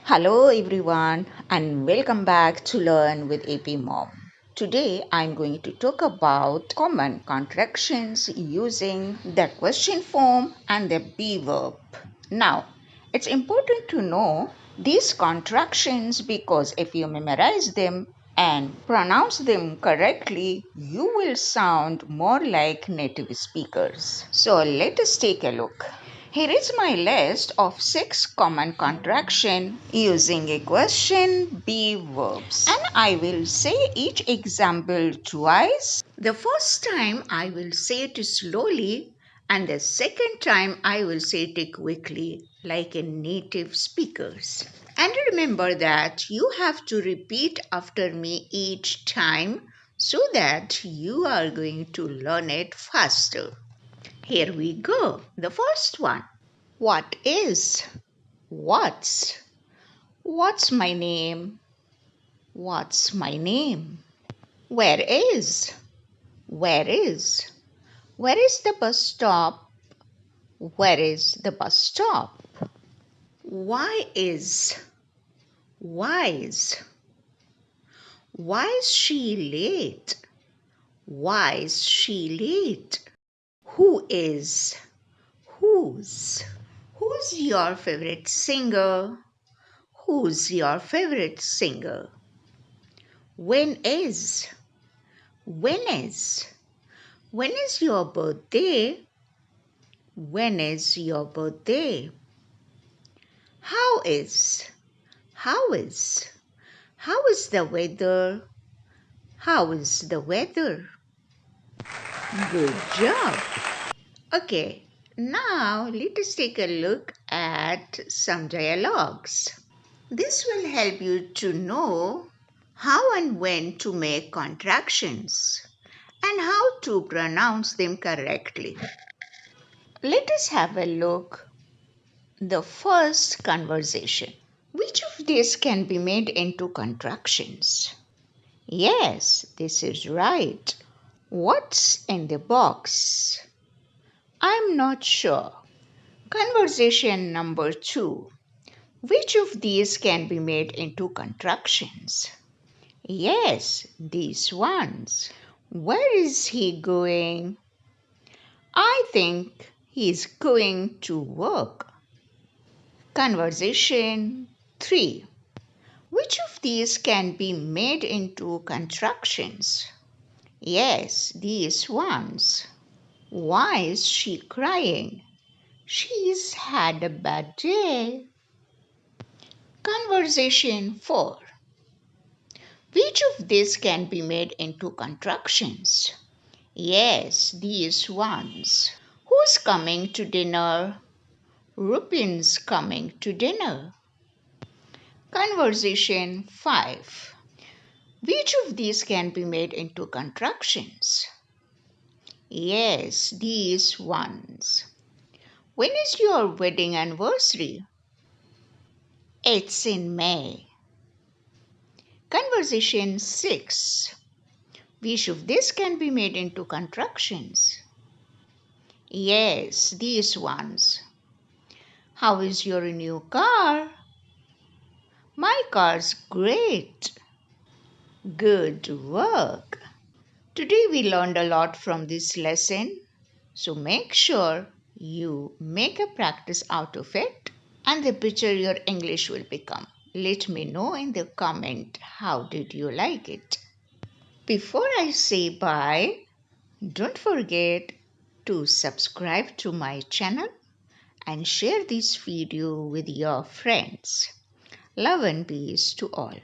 Hello everyone and welcome back to Learn with ABmom. Today I'm going to talk about common contractions using the question form and the be verb. Now, it's important to know these contractions because if you memorize them and pronounce them correctly, you will sound more like native speakers. So let us take a look. Here is my list of 6 common contractions using a question be verbs. And I will say each example twice. The first time I will say it slowly and the second time I will say it quickly like a native speakers. And remember that you have to repeat after me each time so that you are going to learn it faster. Here we go. The first one. What is? What's? What's my name? What's my name? Where is? Where is? Where is the bus stop? Where is the bus stop? Why is? Why is? Why is she late? Why is she late? Who is? Whose? Who's your favorite singer? Who's your favorite singer? When is? When is? When is your birthday? When is your birthday? How is? How is? How is the weather? How is the weather? Good job. Okay, now let us take a look at some dialogues. This will help you to know how and when to make contractions and how to pronounce them correctly. Let us have a look. The first conversation. Which of these can be made into contractions? Yes, this is right. What's in the box? I'm not sure. Conversation number 2. Which of these can be made into contractions? Yes, these ones. Where is he going? I think he's going to work. Conversation 3. Which of these can be made into contractions? Yes, these ones. Why is she crying? She's had a bad day. Conversation 4. Which of these can be made into contractions? Yes, these ones. Who's coming to dinner? Rupin's coming to dinner. Conversation 5. Which of these can be made into contractions? Yes, these ones. When is your wedding anniversary? It's in May. Conversation 6. Which of these can be made into contractions? Yes, these ones. How is your new car? My car's great. Good work. Today we learned a lot from this lesson, so make sure you make a practice out of it and the better your English will become. Let me know in the comment how did you like it. Before I say bye, don't forget to subscribe to my channel and share this video with your friends. Love and peace to all.